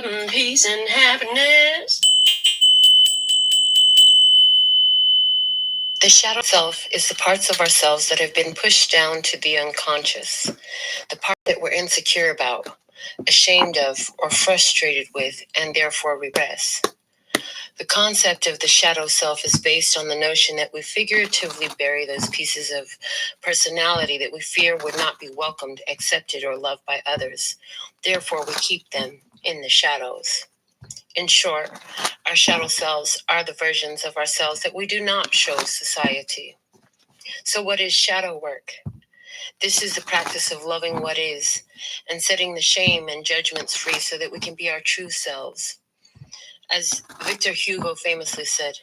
love and peace and happiness. The shadow self is the parts of ourselves that have been pushed down to the unconscious, the part that we're insecure about, ashamed of, or frustrated with, and therefore repress. The concept of the shadow self is based on the notion that we figuratively bury those pieces of personality that we fear would not be welcomed, accepted, or loved by others. Therefore, we keep them in the shadows. In short, our shadow selves are the versions of ourselves that we do not show society. So what is shadow work? This is the practice of loving what is and setting the shame and judgments free so that we can be our true selves. As Victor Hugo famously said,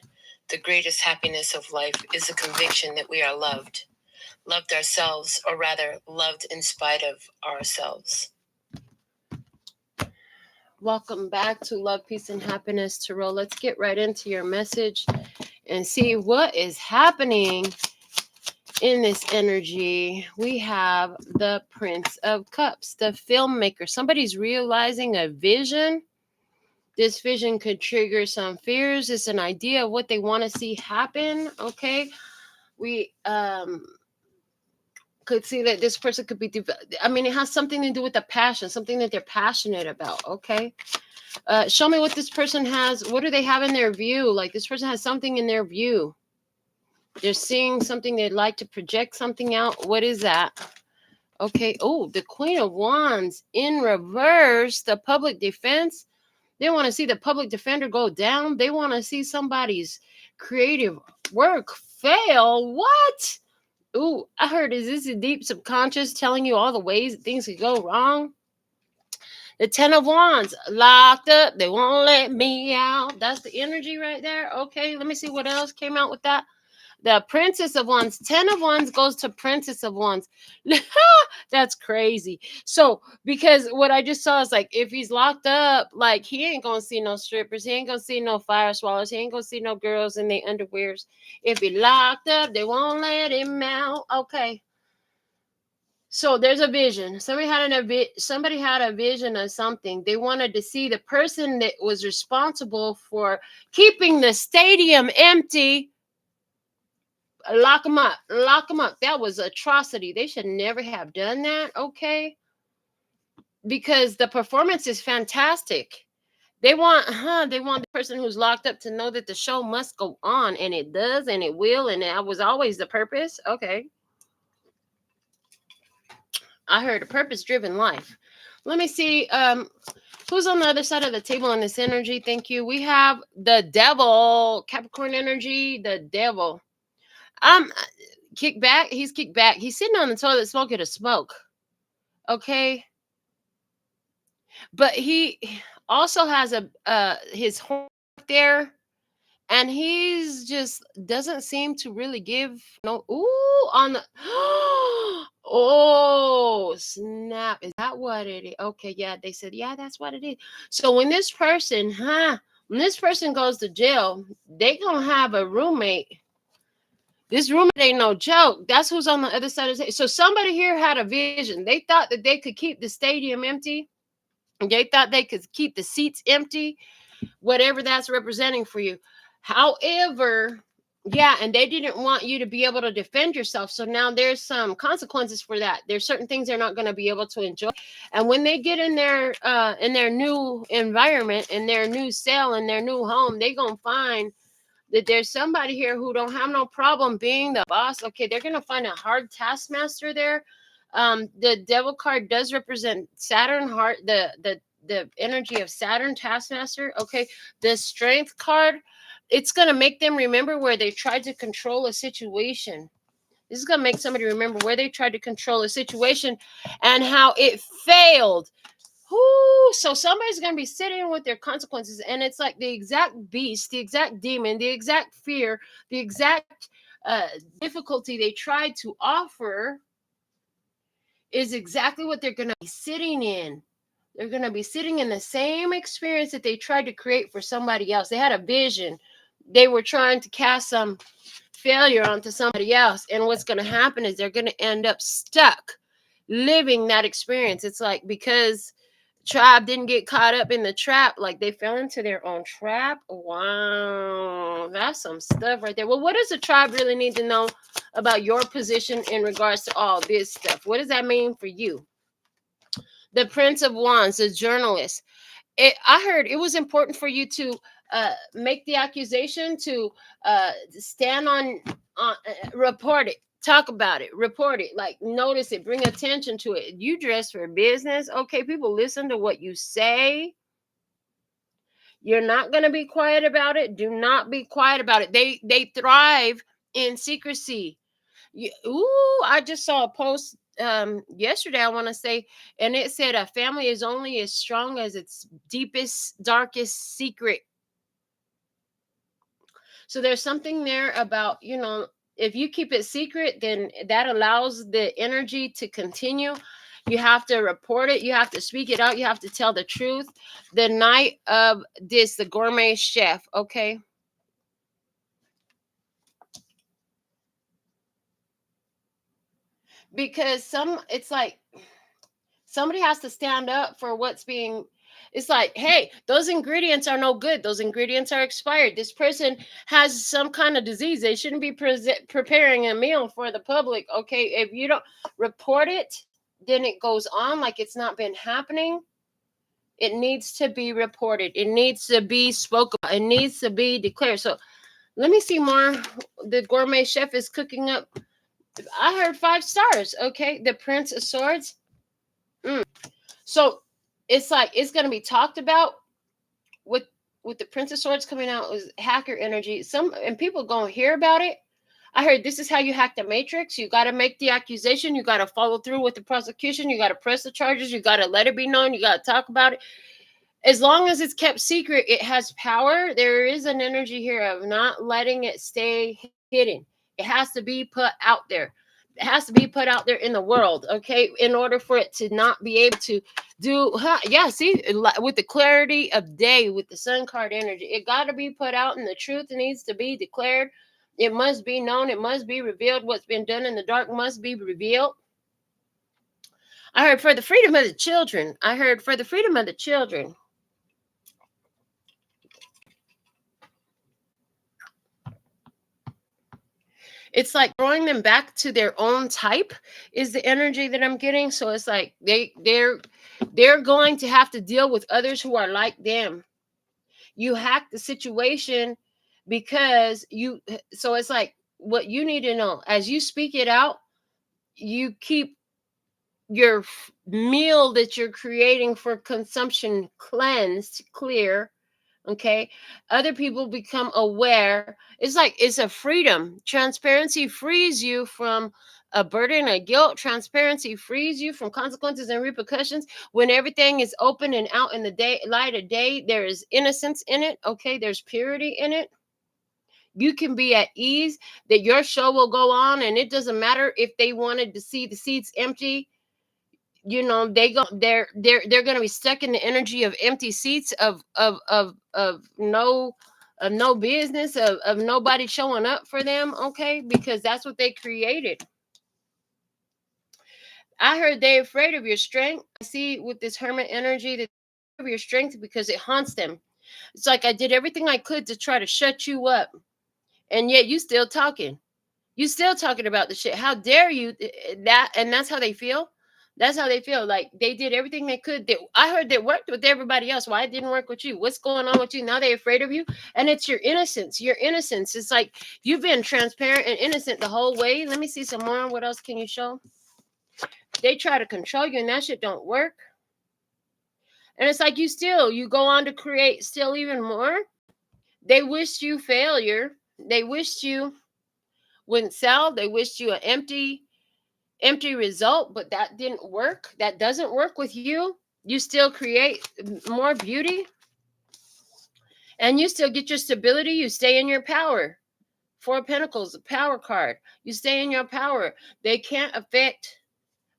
the greatest happiness of life is the conviction that we are loved ourselves, or rather, loved in spite of ourselves. Welcome back to Love, Peace, and Happiness Tarot. Let's get right into your message and see what is happening in this energy. We have the Prince of Cups, the filmmaker. Somebody's realizing a vision. This vision could trigger some fears. It's an idea of what they want to see happen. Okay. We could see that this person could be, it has something to do with the passion, something that they're passionate about. Okay. Show me what this person has. What do they have in their view? Like this person has something in their view. They're seeing something. They'd like to project something out. What is that? Okay. Oh, the Queen of Wands in reverse, the public defense. They want to see the public defender go down. They want to see somebody's creative work fail. What? Ooh, I heard, is this a deep subconscious telling you all the ways that things could go wrong? The Ten of Wands, locked up. They won't let me out. That's the energy right there. Okay, let me see what else came out with that. The Princess of Wands. 10 of Wands goes to Princess of Wands. That's crazy. So, because what I just saw is like, if he's locked up, like he ain't gonna see no strippers. He ain't gonna see no fire swallows. He ain't gonna see no girls in their underwears. If he locked up, they won't let him out. Okay. So there's a vision. Somebody had a vision of something. They wanted to see the person that was responsible for keeping the stadium empty. Lock them up. Lock them up. That was atrocity. They should never have done that, okay? Because the performance is fantastic. They want the person who's locked up to know that the show must go on, and it does, and it will, and that was always the purpose. Okay. I heard a purpose-driven life. Let me see. Who's on the other side of the table in this energy? Thank you. We have the devil, Capricorn energy, the devil. Kick back. He's kicked back. He's sitting on the toilet smoking a smoke. Okay. But he also has his horn there, and he's just doesn't seem to really give no. Ooh, on the oh snap! Is that what it is? Okay, yeah, they said yeah, that's what it is. So when this person goes to jail, they gonna have a roommate. This roommate ain't no joke. That's who's on the other side of the table. So somebody here had a vision. They thought that they could keep the stadium empty. They thought they could keep the seats empty, whatever that's representing for you. However, yeah, and they didn't want you to be able to defend yourself. So now there's some consequences for that. There's certain things they're not going to be able to enjoy. And when they get in their new environment, in their new cell, in their new home, they're going to find that there's somebody here who don't have no problem being the boss. Okay, they're going to find a hard taskmaster there. The devil card does represent Saturn, the energy of Saturn, taskmaster. Okay, the strength card, it's going to make them remember where they tried to control a situation. This is going to make somebody remember where they tried to control a situation and how it failed. Whoo, so somebody's going to be sitting with their consequences, and it's like the exact beast, the exact demon, the exact fear, the exact difficulty they tried to offer is exactly what they're going to be sitting in. They're going to be sitting in the same experience that they tried to create for somebody else. They had a vision. They were trying to cast some failure onto somebody else, and what's going to happen is they're going to end up stuck living that experience. It's like, because Tribe didn't get caught up in the trap, like they fell into their own trap. Wow, that's some stuff right there. Well, what does the tribe really need to know about your position in regards to all this stuff? What does that mean for you? The Prince of Wands, the journalist. I heard it was important for you to make the accusation, to stand on, report it, talk about it, report it, like notice it, bring attention to it. You dress for business, okay? People listen to what you say. You're not going to be quiet about it. Do not be quiet about it. They thrive in secrecy. I just saw a post yesterday, I want to say, and it said a family is only as strong as its deepest, darkest secret. So there's something there about, if you keep it secret, then that allows the energy to continue. You have to report it, you have to speak it out, you have to tell the truth. The night of this, the gourmet chef, okay? Because it's like somebody has to stand up for what's being. It's like, hey, those ingredients are no good, those ingredients are expired, this person has some kind of disease, they shouldn't be preparing a meal for the public. Okay, if you don't report it, then it goes on like it's not been happening. It needs to be reported, it needs to be spoken about, it needs to be declared. So let me see more. The gourmet chef is cooking up. I heard 5 stars. Okay, the Prince of Swords. So it's like it's going to be talked about with the Prince of Swords coming out was hacker energy. And people going to hear about it. I heard this is how you hack the matrix. You got to make the accusation. You got to follow through with the prosecution. You got to press the charges. You got to let it be known. You got to talk about it. As long as it's kept secret, it has power. There is an energy here of not letting it stay hidden. It has to be put out there. It has to be put out there in the world, okay? In order for it to not be able to see, with the clarity of day, with the sun card energy, it got to be put out, and the truth needs to be declared. It must be known. It must be revealed. What's been done in the dark must be revealed. I heard for the freedom of the children. I heard for the freedom of the children. It's like throwing them back to their own type is the energy that I'm getting. So it's like they're going to have to deal with others who are like them. You hack the situation because so it's like what you need to know as you speak it out, you keep your meal that you're creating for consumption cleansed, clear. Okay, other people become aware. It's like it's a freedom. Transparency frees you from a burden, a guilt. Transparency frees you from consequences and repercussions. When everything is open and out in the day, light of day, there is innocence in it. Okay, there's purity in it. You can be at ease that your show will go on, and it doesn't matter if they wanted to see the seats empty. They're going to be stuck in the energy of empty seats, of no business, of nobody showing up for them. Okay, because that's what they created. I heard they're afraid of your strength. I see with this hermit energy that of your strength because it haunts them. It's like I did everything I could to try to shut you up, and yet you still talking. You still talking about the shit. How dare you? That's how they feel. That's how they feel. Like they did everything they could. I heard they worked with everybody else. Why it didn't work with you? What's going on with you? Now they're afraid of you. And it's your innocence. Your innocence. It's like you've been transparent and innocent the whole way. Let me see some more. What else can you show? They try to control you and that shit don't work. And it's like you go on to create still even more. They wished you failure. They wished you wouldn't sell. They wished you an empty result, but that didn't work. That doesn't work with you. You still create more beauty and you still get your stability. You stay in your power. 4 of Pentacles, the power card. You stay in your power. They can't affect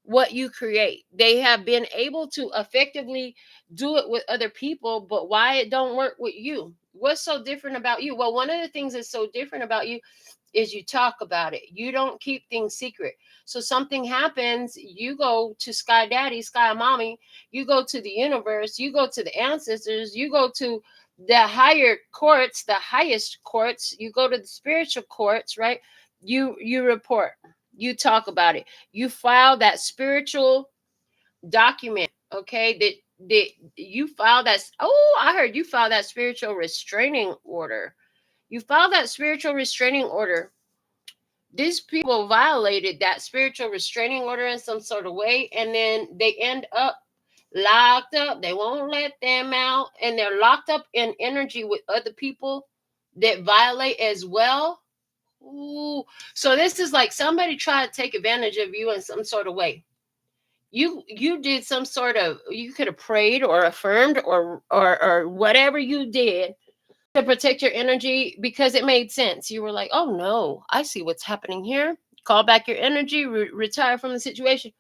what you create. They have been able to effectively do it with other people, but why it don't work with you? What's so different about you? Well, one of the things that's so different about you is you talk about it. You don't keep things secret. So something happens, you go to Sky Daddy, Sky Mommy, you go to the universe, you go to the ancestors, you go to the higher courts, the highest courts, you go to the spiritual courts, right? You report, you talk about it, you file that spiritual document, okay? That you file that. Oh, I heard you file that spiritual restraining order. You file that spiritual restraining order. These people violated that spiritual restraining order in some sort of way, and then they end up locked up. They won't let them out, and they're locked up in energy with other people that violate as well. Ooh. So this is like somebody tried to take advantage of you in some sort of way. You did some sort of, you could have prayed or affirmed or whatever you did to protect your energy because it made sense. You were like, oh no, I see what's happening here. Call back your energy, retire from the situation.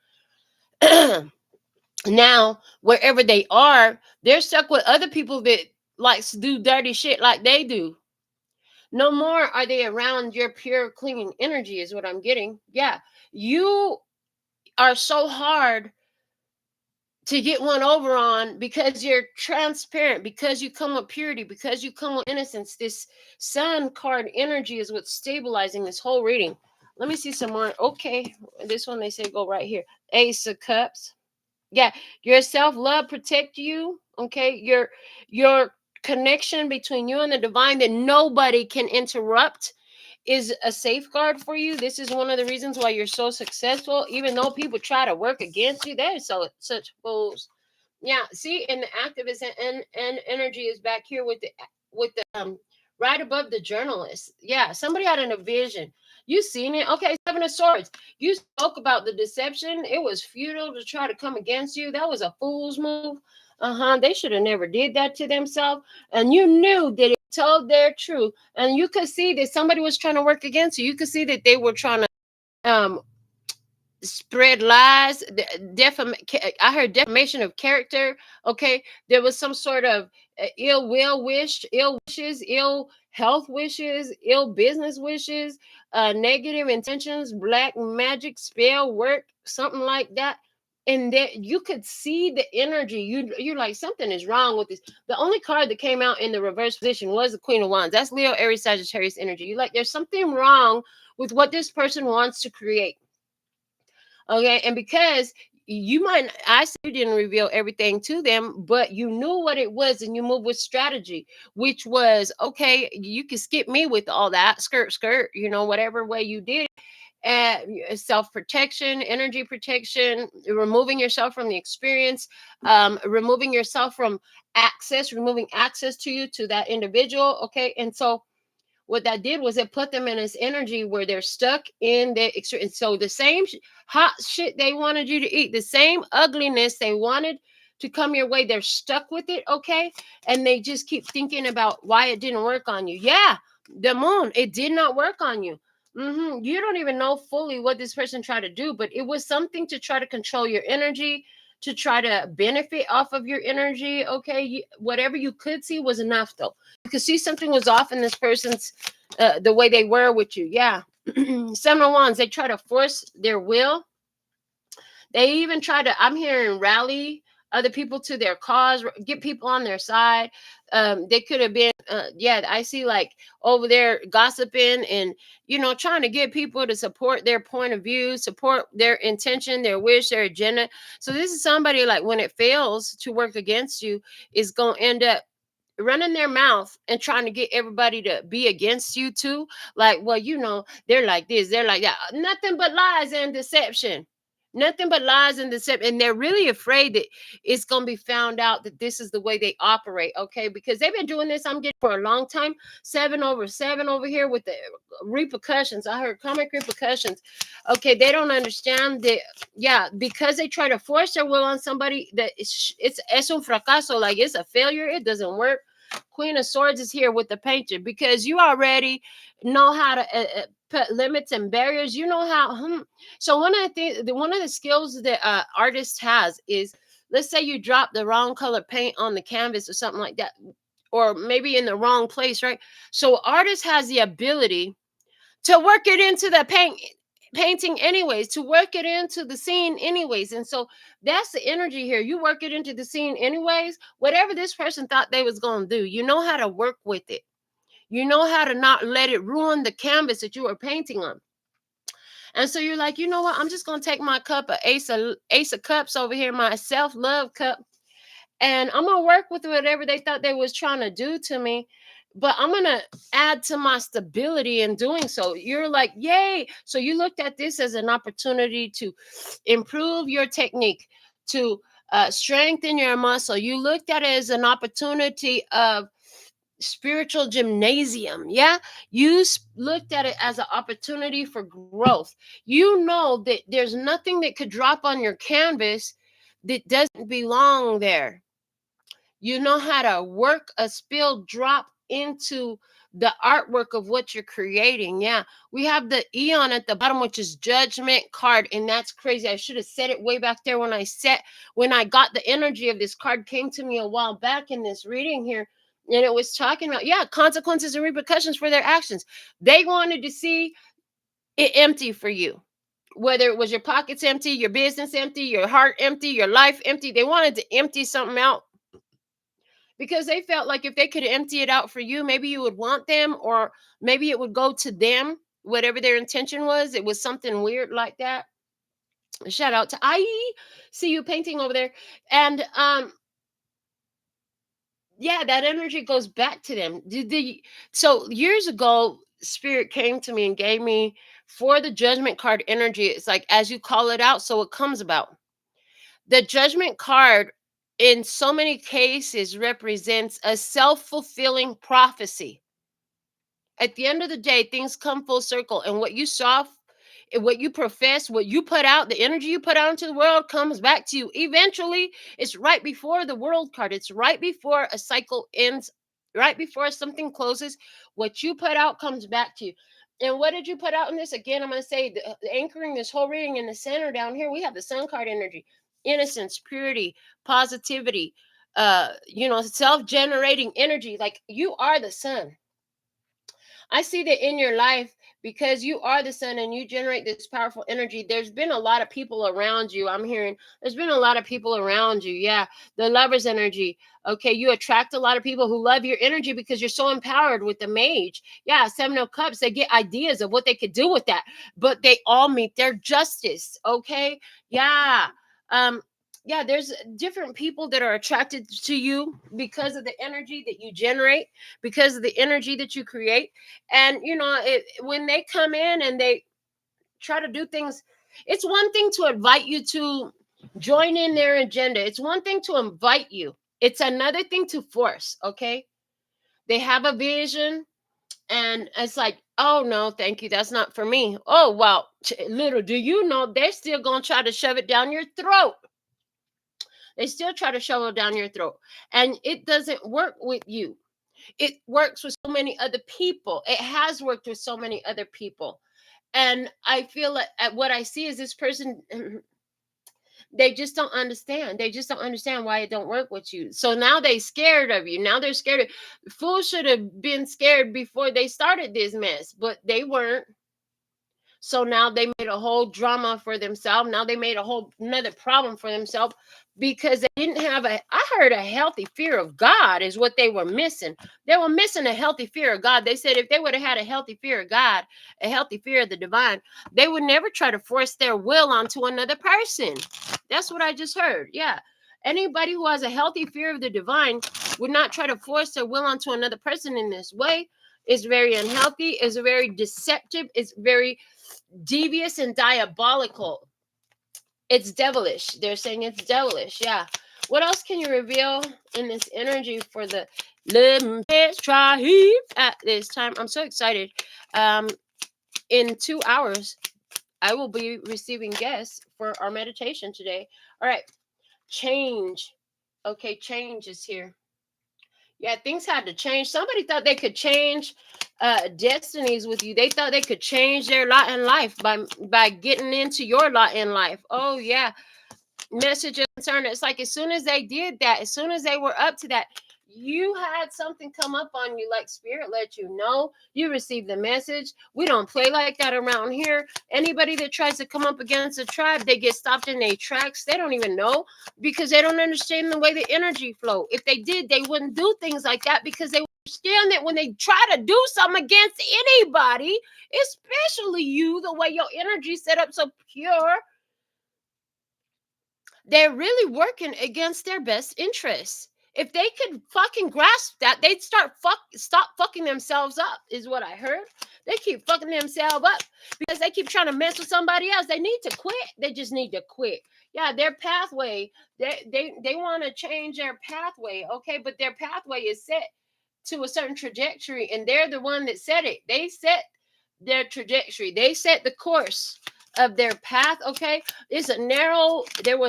Now, wherever they are, they're stuck with other people that likes to do dirty shit like they do. No more are they around your pure, clean energy, is what I'm getting. Yeah. You are so hard to get one over on because you're transparent, because you come with purity, because you come with innocence. This sun card energy is what's stabilizing this whole reading. Let me see some more. Okay, this one they say go right here. Ace of Cups. Yeah, your self-love protect you. Okay, your connection between you and the divine that nobody can interrupt is a safeguard for you. This is one of the reasons why you're so successful, even though people try to work against you. They're so such fools. Yeah, see, and the activist and energy is back here with the right above the journalist. Yeah, somebody had a vision. You seen it? Okay, Seven of Swords. You spoke about the deception. It was futile to try to come against you. That was a fool's move. They should have never did that to themselves. And you knew that it told their truth. And you could see that somebody was trying to work against you. You could see that they were trying to spread lies. I heard defamation of character. Okay, there was some sort of ill will wish, ill wishes, ill health wishes, ill business wishes, negative intentions, black magic spell work, something like that. And that you could see the energy. You're like, something is wrong with this. The only card that came out in the reverse position was the Queen of Wands. That's Leo, Aries, Sagittarius energy. You're like, there's something wrong with what this person wants to create. Okay, and because I said you didn't reveal everything to them, but you knew what it was and you moved with strategy, which was okay. You can skip me with all that skirt, whatever way you did. Self-protection, energy protection, removing yourself from the experience, removing yourself from removing access to you, to that individual. Okay, and so what that did was it put them in this energy where they're stuck in the extreme. So the same hot shit they wanted you to eat, the same ugliness they wanted to come your way, they're stuck with it. Okay, and they just keep thinking about why it didn't work on you. Yeah, the moon, it did not work on you. You don't even know fully what this person tried to do, but it was something to try to control your energy, to try to benefit off of your energy. Okay, whatever you could see was enough, though. You could see something was off in this person's the way they were with you. Yeah. Seven of Wands, they try to force their will. They even try to, I'm hearing, rally other people to their cause, get people on their side. They could have been, I see like over there gossiping and, trying to get people to support their point of view, support their intention, their wish, their agenda. So this is somebody like when it fails to work against you, is going to end up running their mouth and trying to get everybody to be against you too. Like, well, they're like this, they're like that. Nothing but lies and deception. Nothing but lies and deception. And they're really afraid that it's going to be found out that this is the way they operate. Okay. Because they've been doing this, I'm getting, for a long time. 7/7 over here with the repercussions. I heard comic repercussions. Okay. They don't understand that. Yeah. Because they try to force their will on somebody, that it's un fracaso. Like, it's a failure. It doesn't work. Queen of Swords is here with the painter because you already know how to put limits and barriers. You know how. So one of the skills that artist has is, let's say you drop the wrong color paint on the canvas or something like that. or maybe in the wrong place, right? So artist has the ability to work it into the painting anyways, to work it into the scene anyways. And so that's the energy here. You work it into the scene anyways. Whatever this person thought they was going to do, you know how to work with it. You know how to not let it ruin the canvas that you are painting on. And so you're like, you know what? I'm just going to take my cup of ace of cups over here, my self-love cup, and I'm going to work with whatever they thought they was trying to do to me, but I'm going to add to my stability in doing so. You're like, yay. So you looked at this as an opportunity to improve your technique, to strengthen your muscle. You looked at it as an opportunity of spiritual gymnasium. Yeah, you looked at it as an opportunity for growth. You know that there's nothing that could drop on your canvas that doesn't belong there. You know how to work a spill drop into the artwork of what you're creating. Yeah, we have the Eon at the bottom, which is judgment card, and that's crazy. I should have said it way back there when I got the energy of this card came to me a while back in this reading here, and it was talking about, yeah, consequences and repercussions for their actions. They wanted to see it empty for you, whether it was your pockets empty, your business empty, your heart empty, your life empty. They wanted to empty something out because they felt like if they could empty it out for you, maybe you would want them, or maybe it would go to them, whatever their intention was. It was something weird like that. Shout out to I see you painting over there. And yeah, that energy goes back to them. So years ago, spirit came to me and gave me, for the judgment card energy, it's like as you call it out, so it comes about. The judgment card in so many cases represents a self-fulfilling prophecy. At the end of the day, things come full circle, and what you saw, what you profess, what you put out, the energy you put out into the world comes back to you. Eventually, it's right before the world card. It's right before a cycle ends, right before something closes. What you put out comes back to you. And what did you put out in this? Again, I'm going to say, anchoring this whole reading in the center down here, we have the sun card energy, innocence, purity, positivity, self-generating energy. Like, you are the sun. I see that in your life, because you are the sun and you generate this powerful energy. There's been a lot of people around you. I'm hearing there's been a lot of people around you. Yeah, the lover's energy. Okay, you attract a lot of people who love your energy because you're so empowered with the mage. Yeah, Seven of Cups. They get ideas of what they could do with that, but they all meet their justice. Okay, yeah. Yeah, there's different people that are attracted to you because of the energy that you generate, because of the energy that you create. And when they come in and they try to do things, it's one thing to invite you to join in their agenda. It's one thing to invite you. It's another thing to force. Okay, they have a vision, and it's like, oh no, thank you, that's not for me. Oh well, little do you know, they're still gonna try to shove it down your throat. They still try to shove it down your throat, and it doesn't work with you. It works with so many other people. It has worked with so many other people. And I feel like what I see is this person, they just don't understand. They just don't understand why it don't work with you. So now they scared of you. Now they're scared of, fools should have been scared before they started this mess, but they weren't. So now they made a whole drama for themselves. Now they made a whole another problem for themselves because they didn't have I heard a healthy fear of God is what they were missing. They were missing a healthy fear of God. They said if they would have had a healthy fear of God, a healthy fear of the divine, they would never try to force their will onto another person. That's what I just heard. Yeah. Anybody who has a healthy fear of the divine would not try to force their will onto another person in this way. It's very unhealthy. It's very deceptive. It's very devious and diabolical. It's devilish. They're saying it's devilish. Yeah. What else can you reveal in this energy for the LPHtarot at this time? I'm so excited. In 2 hours, I will be receiving guests for our meditation today. All right. Change. Okay, change is here. Yeah, things had to change. Somebody thought they could change destinies with you. They thought they could change their lot in life by getting into your lot in life. Oh yeah, message and concern. It's like as soon as they did that, as soon as they were up to that, You had something come up on you, like spirit let you know. You received the message. We don't play like that around here. Anybody that tries to come up against a tribe, they get stopped in their tracks. They don't even know, because they don't understand the way the energy flow. If they did, they wouldn't do things like that, because they understand that when they try to do something against anybody, especially you, the way your energy set up so pure, they're really working against their best interests. If they could fucking grasp that, they'd stop fucking themselves up, is what I heard. They keep fucking themselves up because they keep trying to mess with somebody else. They need to quit. They just need to quit. Yeah, their pathway, they want to change their pathway, okay, but their pathway is set to a certain trajectory, and they're the one that set it. They set their trajectory. They set the course of their path. Okay, it's a narrow. There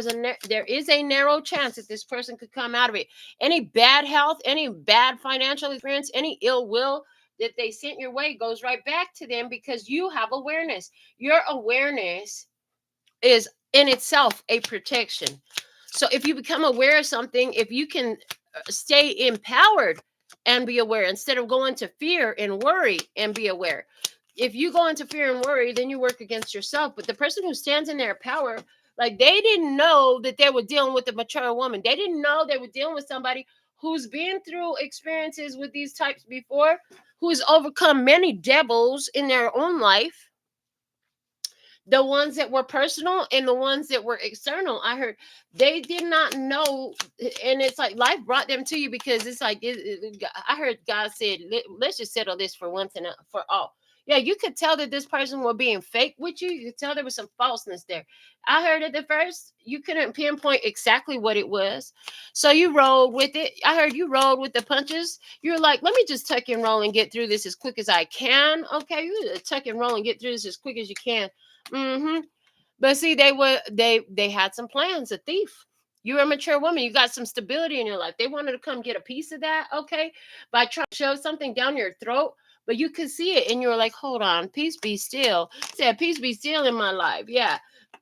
is a narrow chance that this person could come out of it. Any bad health, any bad financial experience, any ill will that they sent your way goes right back to them, because you have awareness. Your awareness is in itself a protection. So if you become aware of something, if you can stay empowered and be aware, instead of going to fear and worry and be aware. If you go into fear and worry, then you work against yourself. But the person who stands in their power, like, they didn't know that they were dealing with a mature woman. They didn't know they were dealing with somebody who's been through experiences with these types before, who's overcome many devils in their own life, the ones that were personal and the ones that were external. I heard they did not know, and it's like life brought them to you, because it's like I heard God said, Let's just settle this for once and for all." Yeah, you could tell that this person was being fake with you. You could tell there was some falseness there. I heard at the first you couldn't pinpoint exactly what it was, so you rolled with it. I heard you rolled with the punches. You're like, let me just tuck and roll and get through this as quick as I can. Okay, you tuck and roll and get through this as quick as you can. Mm-hmm. But see, they had some plans. A thief. You're a mature woman. You got some stability in your life. They wanted to come get a piece of that, okay, by trying to shove something down your throat. But you could see it, and you were like, "Hold on, peace be still." Said, "Peace be still in my life." Yeah.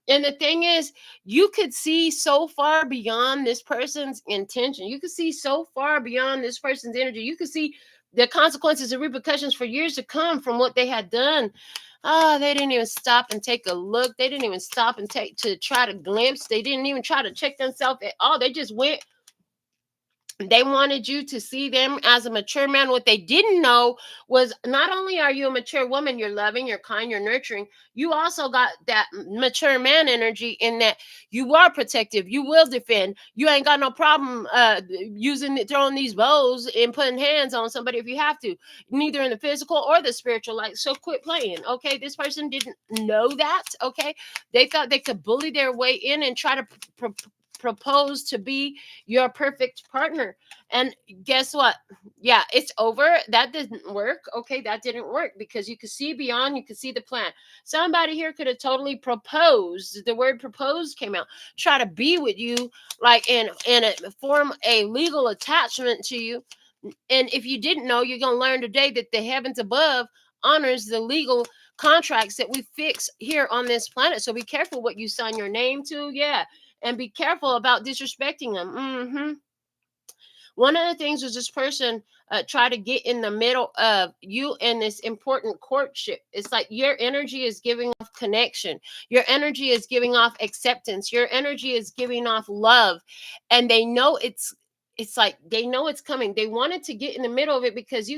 And the thing is, you could see so far beyond this person's intention. You could see so far beyond this person's energy. You could see the consequences and repercussions for years to come from what they had done. They didn't even stop and take a look. They didn't even stop and take to try to glimpse. They didn't even try to check themselves at all. They just went. They wanted you to see them as a mature man. What they didn't know was, not only are you a mature woman, you're loving, you're kind, you're nurturing, you also got that mature man energy, in that you are protective, you will defend, you ain't got no problem throwing these bows and putting hands on somebody if you have to, neither in the physical or the spiritual. Like, so quit playing, okay? This person didn't know that, okay? They thought they could bully their way in and try to propose to be your perfect partner. And guess what? Yeah, it's over. That didn't work. Okay, that didn't work, because you could see beyond, you could see the plan. Somebody here could have totally proposed. The word proposed came out. Try to be with you, like, form a legal attachment to you. And if you didn't know, you're gonna learn today that the heavens above honors the legal contracts that we fix here on this planet. So be careful what you sign your name to. Yeah. And be careful about disrespecting them. One of the things was, this person try to get in the middle of you and this important courtship. It's like your energy is giving off connection. Your energy is giving off acceptance. Your energy is giving off love. And they know it's like they know it's coming. They wanted to get in the middle of it, because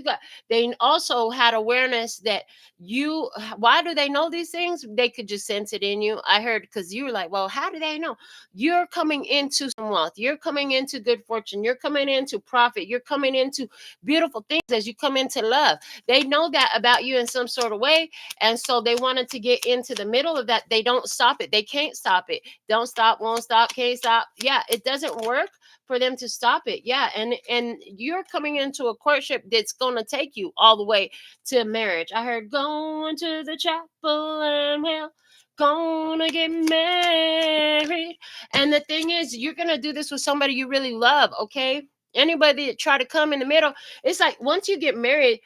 they also had awareness that you, why do they know these things? They could just sense it in you. I heard, because you were like, well, how do they know? You're coming into some wealth. You're coming into good fortune. You're coming into profit. You're coming into beautiful things as you come into love. They know that about you in some sort of way. And so they wanted to get into the middle of that. They don't stop it. They can't stop it. Don't stop, won't stop, can't stop. Yeah, it doesn't work for them to stop it. Yeah. And you're coming into a courtship that's going to take you all the way to marriage. I heard going to the chapel and well, gonna get married. And the thing is, you're gonna do this with somebody you really love, okay? Anybody that try to come in the middle, it's like once you get married,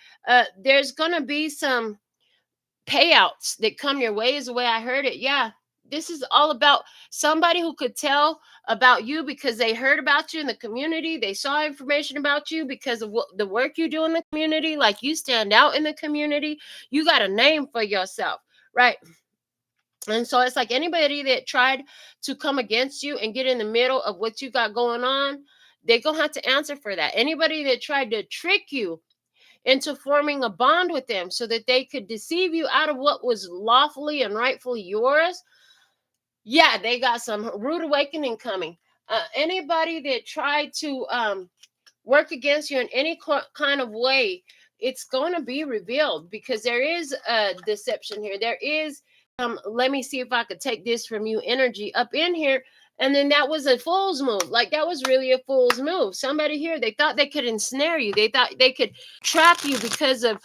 there's gonna be some payouts that come your way, is the way I heard it. Yeah, this is all about somebody who could tell about you because they heard about you in the community. They saw information about you because of the work you do in the community. Like, you stand out in the community. You got a name for yourself, right? And so it's like anybody that tried to come against you and get in the middle of what you got going on, they're going to have to answer for that. Anybody that tried to trick you into forming a bond with them so that they could deceive you out of what was lawfully and rightfully yours, yeah, they got some rude awakening coming. Anybody that tried to work against you in any kind of way, it's going to be revealed, because there is a deception here. There is, let me see if I could take this from you energy up in here. And then that was a fool's move. Like, that was really a fool's move. Somebody here, they thought they could ensnare you. They thought they could trap you because of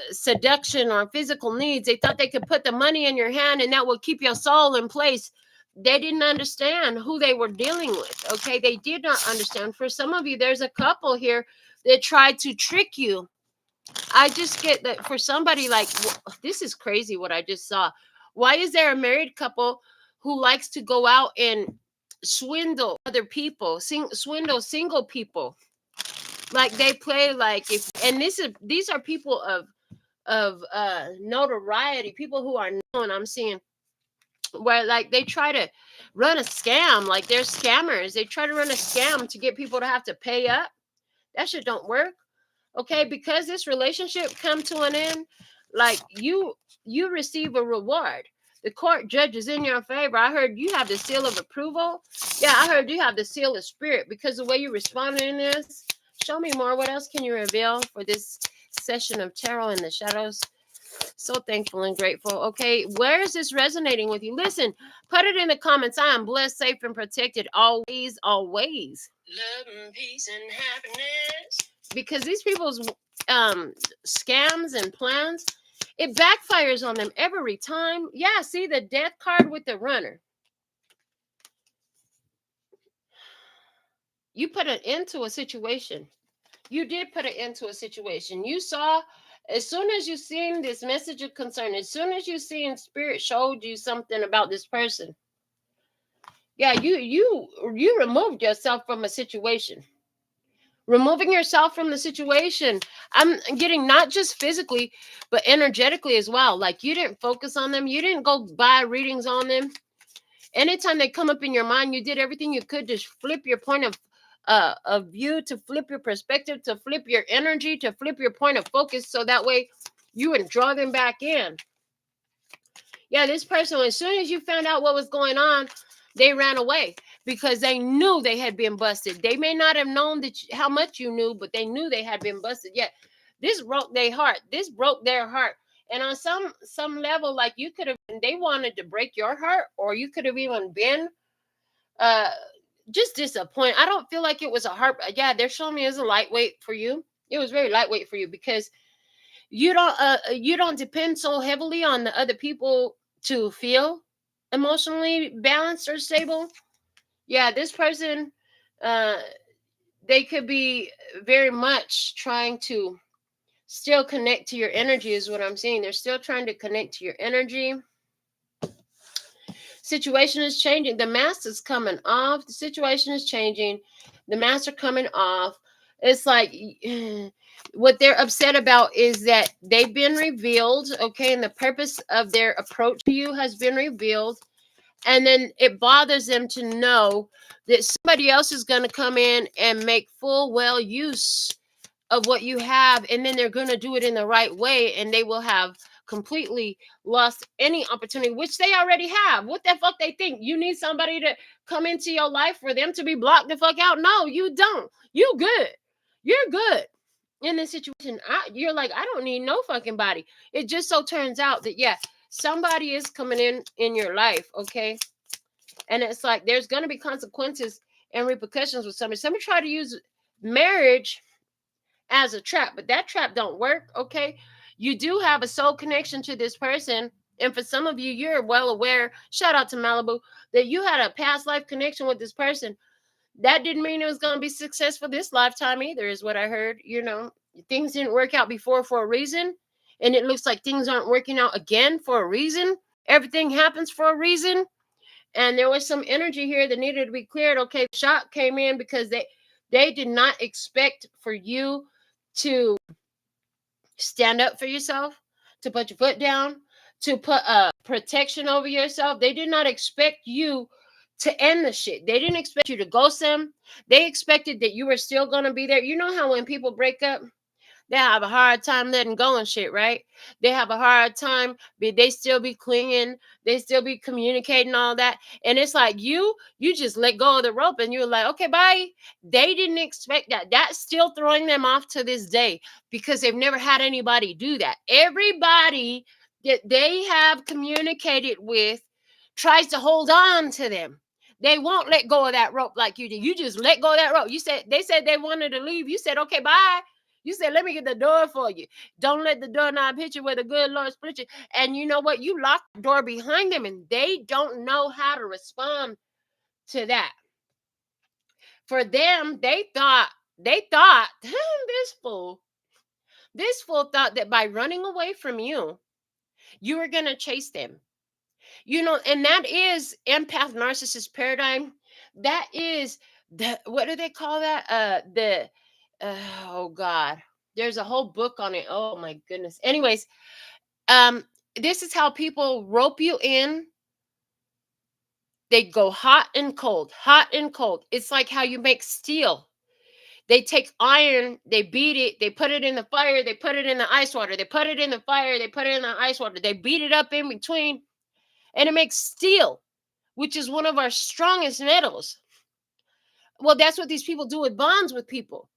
seduction or physical needs. They thought they could put the money in your hand and that would keep your soul in place. They didn't understand who they were dealing with. Okay, they did not understand. For some of you, there's a couple here that tried to trick you. I just get that for somebody like, this is crazy what I just saw. Why is there a married couple who likes to go out and swindle other people, swindle single people? Like, they play like, if, and these are people of notoriety, people who are known. I'm seeing where, like, they try to run a scam. Like, they're scammers. They try to run a scam to get people to have to pay up. That shit don't work. Okay, because this relationship come to an end, like, you receive a reward. The court judges in your favor. I heard you have the seal of approval. Yeah, I heard you have the seal of spirit because the way you responded in this. Show me more. What else can you reveal for this session of tarot in the shadows? So thankful and grateful. Okay, where is this resonating with you? Listen, put it in the comments. I am blessed, safe, and protected always, always. Love and peace and happiness. Because these people's scams and plans, it backfires on them every time. Yeah, see the death card with the runner. You put an end to a situation. You did put an end to a situation. You saw, as soon as you seen this message of concern, as soon as you seen spirit showed you something about this person, yeah, you removed yourself from a situation. Removing yourself from the situation, I'm getting not just physically but energetically as well. Like, you didn't focus on them. You didn't go buy readings on them. Anytime they come up in your mind, you did everything you could to flip your point of view, to flip your perspective, to flip your energy, to flip your point of focus, so that way you would draw them back in. Yeah, this person, as soon as you found out what was going on, they ran away because they knew they had been busted. They may not have known how much you knew, but they knew they had been busted. Yet this broke their heart. This broke their heart. And on some level, like, you could have, they wanted to break your heart, or you could have even been just disappointed. I don't feel like it was a heart. Yeah, they're showing me as a lightweight for you. It was very lightweight for you because you don't depend so heavily on the other people to feel emotionally balanced or stable. Yeah, this person, they could be very much trying to still connect to your energy, is what I'm seeing. They're still trying to connect to your energy. Situation is changing. The mask is coming off. The situation is changing. The masks are coming off. It's like what they're upset about is that they've been revealed, okay, and the purpose of their approach to you has been revealed. And then it bothers them to know that somebody else is going to come in and make full well use of what you have, and then they're going to do it in the right way, and they will have completely lost any opportunity, which they already have. What the fuck they think? You need somebody to come into your life for them to be blocked the fuck out? No, you don't. You good. You're good in this situation. You're like, I don't need no fucking body. It just so turns out that, yeah, somebody is coming in your life, okay? And it's like, there's going to be consequences and repercussions with somebody. Somebody try to use marriage as a trap, but that trap don't work, okay? You do have a soul connection to this person, and for some of you, you're well aware, shout out to Malibu, that you had a past life connection with this person. That didn't mean it was going to be successful this lifetime either, is what I heard. You know, things didn't work out before for a reason, and it looks like things aren't working out again for a reason. Everything happens for a reason. And there was some energy here that needed to be cleared. Okay, shock came in because they did not expect for you to stand up for yourself, to put your foot down, to put protection over yourself. They did not expect you to end the shit. They didn't expect you to ghost them. They expected that you were still going to be there. You know how when people break up, they have a hard time letting go and shit, right? They have a hard time, but they still be clinging, they still be communicating, all that. And it's like you just let go of the rope and you're like, okay, bye. They didn't expect that. That's still throwing them off to this day because they've never had anybody do that. Everybody that they have communicated with tries to hold on to them. They won't let go of that rope like you did. You just let go of that rope. They said they wanted to leave. You said, okay, bye. You said, let me get the door for you. Don't let the doorknob hit you where the good Lord split you. And you know what? You lock the door behind them and they don't know how to respond to that. For them, they thought, this fool thought that by running away from you, you were going to chase them. You know, and that is empath narcissist paradigm. That is what do they call that? Oh God. There's a whole book on it. Oh my goodness. Anyways, this is how people rope you in. They go hot and cold, hot and cold. It's like how you make steel. They take iron, they beat it, they put it in the fire, they put it in the ice water, they put it in the fire, they put it in the ice water, they beat it up in between, and it makes steel, which is one of our strongest metals. Well, that's what these people do with bonds with people.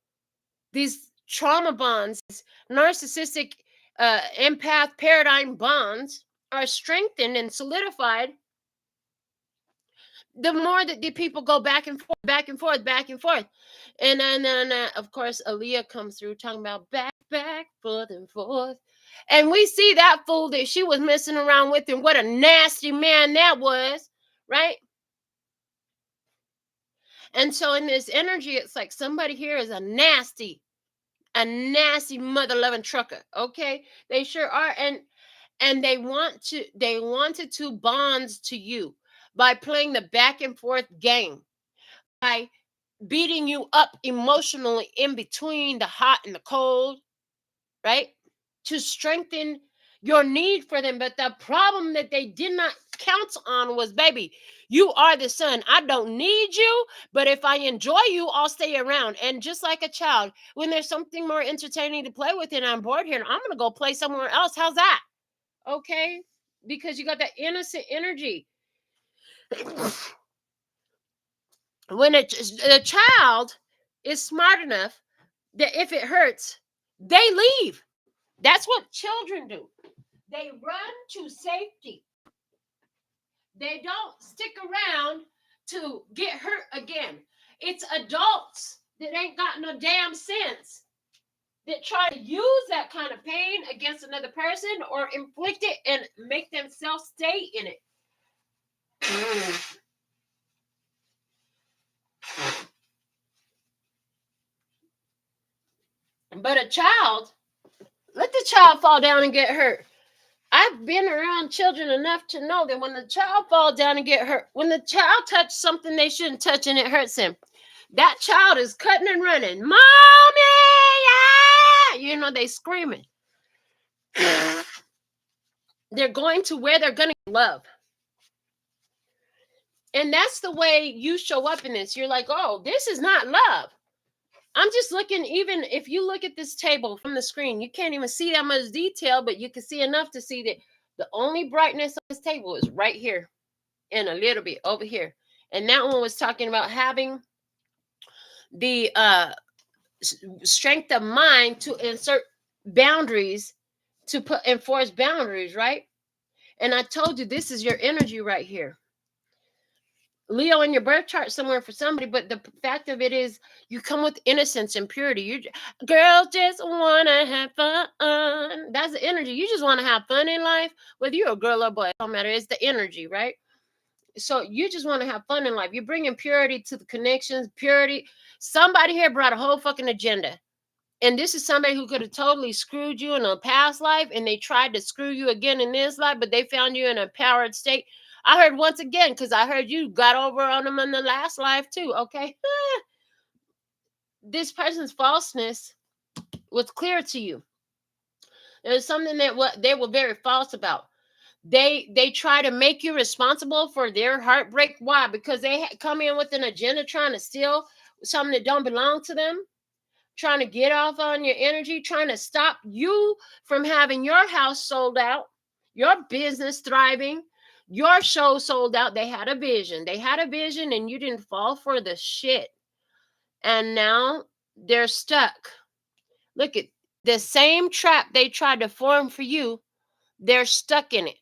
These trauma bonds, narcissistic empath paradigm bonds are strengthened and solidified the more that the people go back and forth, back and forth, back and forth. And then of course, Aaliyah comes through talking about back, forth and forth. And we see that fool that she was messing around with and what a nasty man that was, right? And so in this energy, it's like somebody here is a nasty mother-loving trucker, okay? They sure are. And they wanted to bond to you by playing the back and forth game, by beating you up emotionally in between the hot and the cold, right? To strengthen your need for them. But the problem that they did not count on was, baby, you are the sun. I don't need you, but if I enjoy you, I'll stay around. And just like a child, when there's something more entertaining to play with and I'm bored here, I'm going to go play somewhere else. How's that? Okay? Because you got that innocent energy. When a child is smart enough that if it hurts, they leave. That's what children do. They run to safety. They don't stick around to get hurt again. It's adults that ain't got no damn sense that try to use that kind of pain against another person or inflict it and make themselves stay in it. But a child, let the child fall down and get hurt. I've been around children enough to know that when the child falls down and get hurt, when the child touches something they shouldn't touch and it hurts him, that child is cutting and running. Mommy! Ah! You know, they screaming. They're going to where they're going to love. And that's the way you show up in this. You're like, oh, this is not love. I'm just looking, even if you look at this table from the screen, you can't even see that much detail, but you can see enough to see that the only brightness on this table is right here and a little bit over here. And that one was talking about having the strength of mind to insert boundaries, to enforce boundaries, right? And I told you, this is your energy right here. Leo in your birth chart somewhere for somebody, but the fact of it is you come with innocence and purity. You girls just want to have fun. That's the energy. You just want to have fun in life, whether you're a girl or boy, it don't matter. It's the energy, right? So you just want to have fun in life. You're bringing purity to the connections, purity. Somebody here brought a whole fucking agenda. And this is somebody who could have totally screwed you in a past life, and they tried to screw you again in this life, but they found you in a powered state. I heard once again, because I heard you got over on them in the last life too, okay? This person's falseness was clear to you. There's something that they were very false about. They try to make you responsible for their heartbreak. Why? Because they come in with an agenda trying to steal something that don't belong to them, trying to get off on your energy, trying to stop you from having your house sold out, your business thriving, your show sold out. They had a vision. They had a vision, and you didn't fall for the shit. And now they're stuck. Look at the same trap they tried to form for you. They're stuck in it.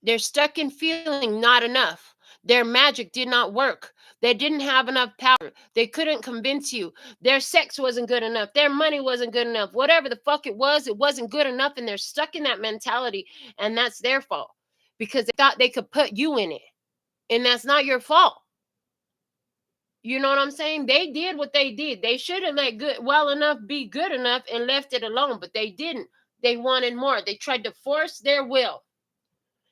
They're stuck in feeling not enough. Their magic did not work. They didn't have enough power. They couldn't convince you. Their sex wasn't good enough. Their money wasn't good enough. Whatever the fuck it wasn't good enough. And they're stuck in that mentality. And that's their fault because they thought they could put you in it. And that's not your fault. You know what I'm saying? They did what they did. They should have let well enough be good enough and left it alone, but they didn't. They wanted more. They tried to force their will.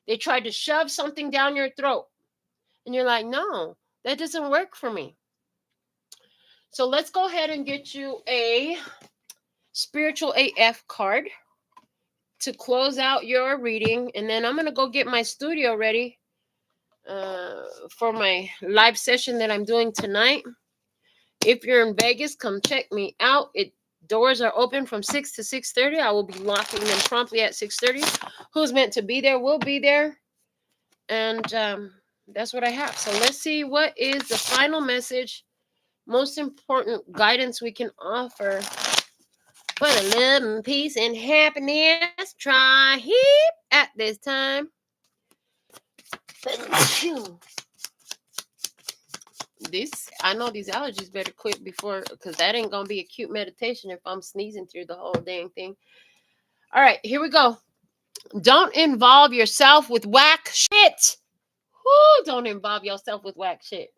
They tried to shove something down your throat. And you're like, no, that doesn't work for me. So let's go ahead and get you a spiritual AF card to close out your reading. And then I'm going to go get my studio ready for my live session that I'm doing tonight. If you're in Vegas, come check me out. Doors are open from 6 to 6:30. I will be locking them promptly at 6:30. Who's meant to be there will be there. And that's what I have. So let's see what is the final message, most important guidance we can offer for the love and peace and happiness. Try here at this time. I know these allergies better quit before, because that ain't gonna be a cute meditation if I'm sneezing through the whole dang thing. All right, here we go. Don't involve yourself with whack shit. Whoo, don't involve yourself with whack shit.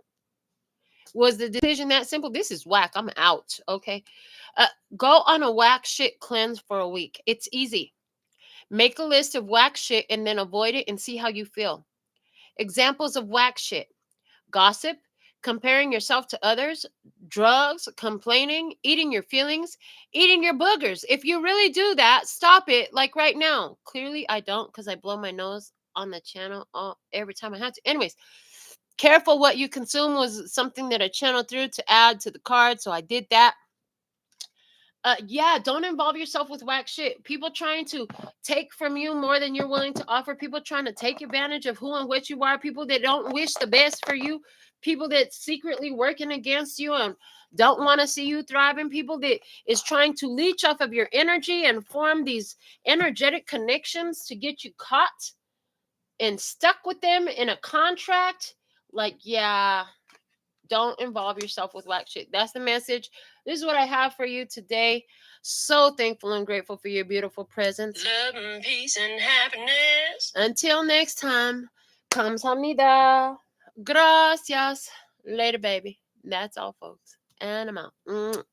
Was the decision that simple? This is whack. I'm out. Okay. Go on a whack shit cleanse for a week. It's easy. Make a list of whack shit and then avoid it and see how you feel. Examples of whack shit: gossip, comparing yourself to others, drugs, complaining, eating your feelings, eating your boogers. If you really do that, stop it, like right now. Clearly, I don't, because I blow my nose on the channel every time I have to. Anyways, careful what you consume was something that I channeled through to add to the card, so I did that. Yeah, don't involve yourself with whack shit. People trying to take from you more than you're willing to offer. People trying to take advantage of who and what you are. People that don't wish the best for you. People that secretly working against you and don't want to see you thriving. People that is trying to leech off of your energy and form these energetic connections to get you caught and stuck with them in a contract. Like, yeah, don't involve yourself with whack shit. That's the message. This is what I have for you today. So thankful and grateful for your beautiful presence. Love and peace and happiness. Until next time, kamsahamnida. Gracias. Later, baby. That's all, folks. And I'm out.